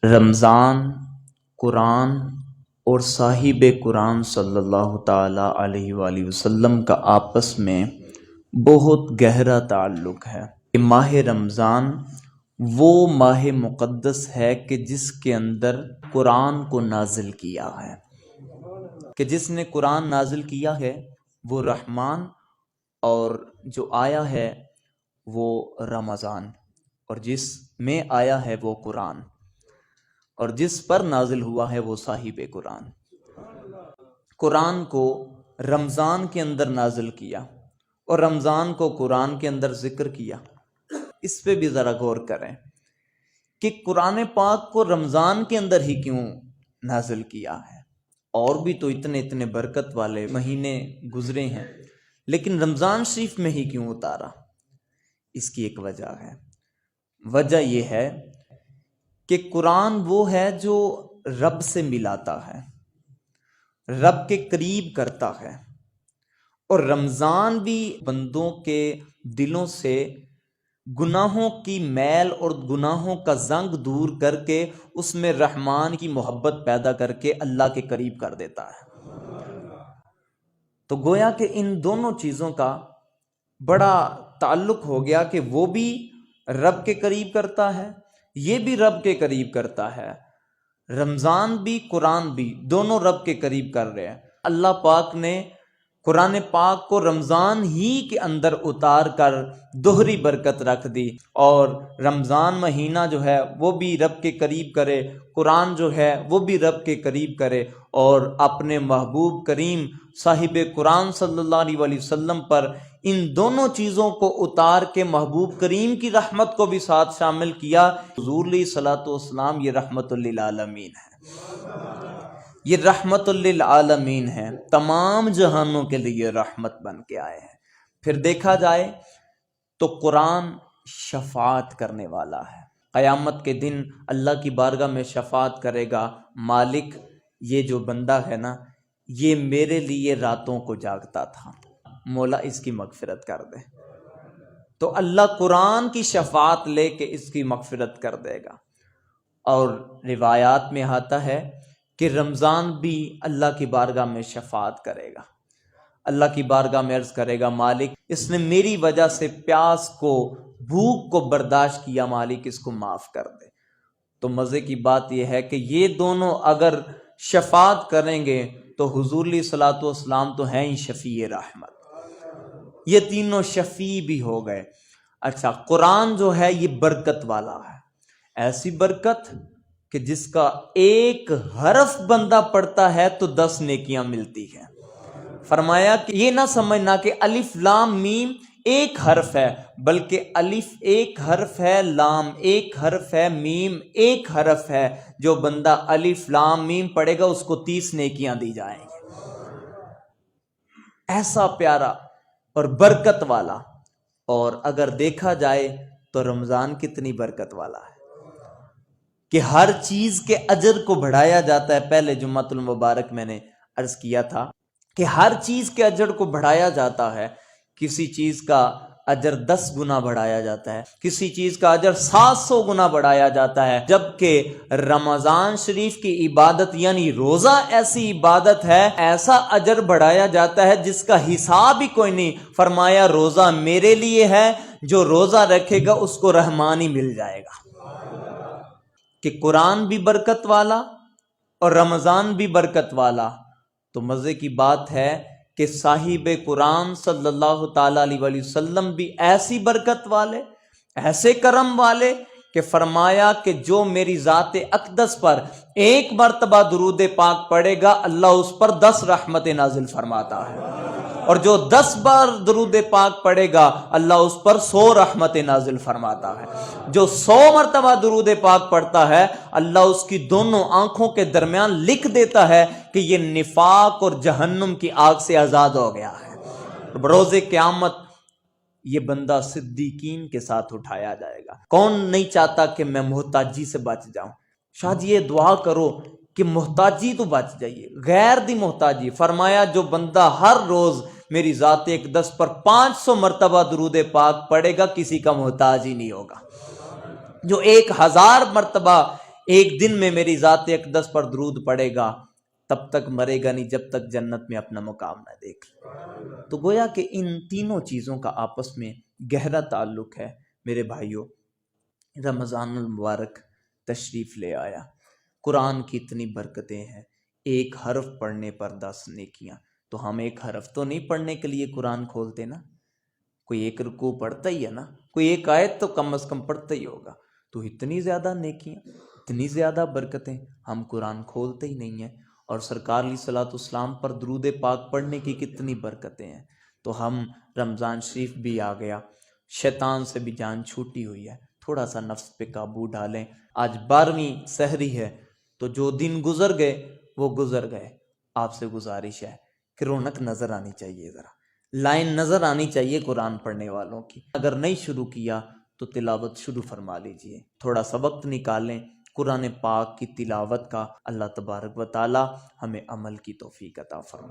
رمضان، قرآن اور صاحب قرآن صلی اللہ تعالیٰ علیہ وآلہ وسلم کا آپس میں بہت گہرا تعلق ہے۔ ماہ رمضان وہ ماہ مقدس ہے کہ جس کے اندر قرآن کو نازل کیا ہے، کہ جس نے قرآن نازل کیا ہے وہ رحمان، اور جو آیا ہے وہ رمضان، اور جس میں آیا ہے وہ قرآن، اور جس پر نازل ہوا ہے وہ صاحب قرآن۔ قرآن کو رمضان کے اندر نازل کیا اور رمضان کو قرآن کے اندر ذکر کیا۔ اس پہ بھی ذرا غور کریں کہ قرآن پاک کو رمضان کے اندر ہی کیوں نازل کیا ہے؟ اور بھی تو اتنے برکت والے مہینے گزرے ہیں، لیکن رمضان شریف میں ہی کیوں اتارا؟ اس کی ایک وجہ ہے۔ وجہ یہ ہے کہ قرآن وہ ہے جو رب سے ملاتا ہے، رب کے قریب کرتا ہے، اور رمضان بھی بندوں کے دلوں سے گناہوں کی میل اور گناہوں کا زنگ دور کر کے اس میں رحمان کی محبت پیدا کر کے اللہ کے قریب کر دیتا ہے۔ تو گویا کہ ان دونوں چیزوں کا بڑا تعلق ہو گیا کہ وہ بھی رب کے قریب کرتا ہے، یہ بھی رب کے قریب کرتا ہے۔ رمضان بھی قرآن بھی دونوں رب کے قریب کر رہے ہیں۔ اللہ پاک نے قرآن پاک کو رمضان ہی کے اندر اتار کر دوہری برکت رکھ دی، اور رمضان مہینہ جو ہے وہ بھی رب کے قریب کرے، قرآن جو ہے وہ بھی رب کے قریب کرے، اور اپنے محبوب کریم صاحب قرآن صلی اللہ علیہ وآلہ وسلم پر ان دونوں چیزوں کو اتار کے محبوب کریم کی رحمت کو بھی ساتھ شامل کیا۔ حضور علیہ الصلوۃ والسلام یہ رحمت للعالمین ہے، یہ رحمت للعالمین ہے، تمام جہانوں کے لیے رحمت بن کے آئے ہیں۔ پھر دیکھا جائے تو قرآن شفاعت کرنے والا ہے، قیامت کے دن اللہ کی بارگاہ میں شفاعت کرے گا، مالک یہ جو بندہ ہے نا، یہ میرے لیے راتوں کو جاگتا تھا، مولا اس کی مغفرت کر دے۔ تو اللہ قرآن کی شفاعت لے کے اس کی مغفرت کر دے گا۔ اور روایات میں آتا ہے کہ رمضان بھی اللہ کی بارگاہ میں شفاعت کرے گا، اللہ کی بارگاہ میں عرض کرے گا، مالک اس نے میری وجہ سے پیاس کو، بھوک کو برداشت کیا، مالک اس کو معاف کر دے۔ تو مزے کی بات یہ ہے کہ یہ دونوں اگر شفاعت کریں گے تو حضور علیہ الصلوۃ والسلام تو ہیں ہی شفیع رحمت، یہ تینوں شفیع بھی ہو گئے۔ اچھا، قرآن جو ہے یہ برکت والا ہے، ایسی برکت کہ جس کا ایک حرف بندہ پڑھتا ہے تو 10 نیکیاں ملتی ہیں۔ فرمایا کہ یہ نہ سمجھنا کہ الف لام میم ایک حرف ہے، بلکہ الف ایک حرف ہے، لام ایک حرف ہے، میم ایک حرف ہے۔ جو بندہ الف لام میم پڑھے گا اس کو 30 نیکیاں دی جائیں گی۔ ایسا پیارا اور برکت والا۔ اور اگر دیکھا جائے تو رمضان کتنی برکت والا ہے کہ ہر چیز کے اجر کو بڑھایا جاتا ہے۔ پہلے جمعۃ المبارک میں نے عرض کیا تھا کہ ہر چیز کے اجر کو بڑھایا جاتا ہے، کسی چیز کا اجر 10 گنا بڑھایا جاتا ہے، کسی چیز کا اجر 700 گنا بڑھایا جاتا ہے، جبکہ رمضان شریف کی عبادت یعنی روزہ ایسی عبادت ہے، ایسا اجر بڑھایا جاتا ہے جس کا حساب ہی کوئی نہیں۔ فرمایا روزہ میرے لیے ہے، جو روزہ رکھے گا اس کو رحمان ہی مل جائے گا۔ کہ قرآن بھی برکت والا اور رمضان بھی برکت والا۔ تو مزے کی بات ہے کہ صاحب قرآن صلی اللہ تعالیٰ علیہ وآلہ وسلم بھی ایسی برکت والے، ایسے کرم والے کہ فرمایا کہ جو میری ذات اقدس پر ایک مرتبہ درود پاک پڑھے گا اللہ اس پر 10 رحمت نازل فرماتا ہے، اور جو 10 بار درود پاک پڑھے گا اللہ اس پر 100 رحمت نازل فرماتا ہے۔ جو 100 مرتبہ درود پاک پڑھتا ہے اللہ اس کی دونوں آنکھوں کے درمیان لکھ دیتا ہے کہ یہ نفاق اور جہنم کی آگ سے آزاد ہو گیا ہے۔ روز قیامت یہ بندہ صدیقین کے ساتھ اٹھایا جائے گا۔ کون نہیں چاہتا کہ میں محتاجی سے بچ جاؤں؟ شاید یہ دعا کرو کہ محتاجی تو بچ جائیے، غیر دی محتاجی۔ فرمایا جو بندہ ہر روز میری ذات اقدس پر 500 مرتبہ درود پاک پڑھے گا کسی کا محتاج ہی نہیں ہوگا۔ جو 1000 مرتبہ ایک دن میں میری ذات اقدس پر درود پڑے گا، تب تک مرے گا نہیں جب تک جنت میں اپنا مقام نہ دیکھ لے۔ تو گویا کہ ان تینوں چیزوں کا آپس میں گہرا تعلق ہے۔ میرے بھائیوں، رمضان المبارک تشریف لے آیا، قرآن کی اتنی برکتیں ہیں، ایک حرف پڑھنے پر 10 نیکیاں۔ تو ہم ایک حرف تو نہیں پڑھنے کے لیے قرآن کھولتے نا، کوئی ایک رکوع پڑھتا ہی ہے نا، کوئی ایک آیت تو کم از کم پڑھتا ہی ہوگا۔ تو اتنی زیادہ نیکیاں، اتنی زیادہ برکتیں، ہم قرآن کھولتے ہی نہیں ہیں۔ اور سرکار علیہ الصلوۃ والسلام پر درود پاک پڑھنے کی کتنی برکتیں ہیں۔ تو ہم رمضان شریف بھی آ گیا، شیطان سے بھی جان چھوٹی ہوئی ہے، تھوڑا سا نفس پہ قابو ڈالیں۔ آج 12ویں سحری ہے، تو جو دن گزر گئے وہ گزر گئے۔ آپ سے گزارش ہے کہ رونق نظر آنی چاہیے، ذرا لائن نظر آنی چاہیے قرآن پڑھنے والوں کی۔ اگر نہیں شروع کیا تو تلاوت شروع فرما لیجئے، تھوڑا سا وقت نکالیں قرآن پاک کی تلاوت کا۔ اللہ تبارک و تعالی ہمیں عمل کی توفیق عطا فرمائے۔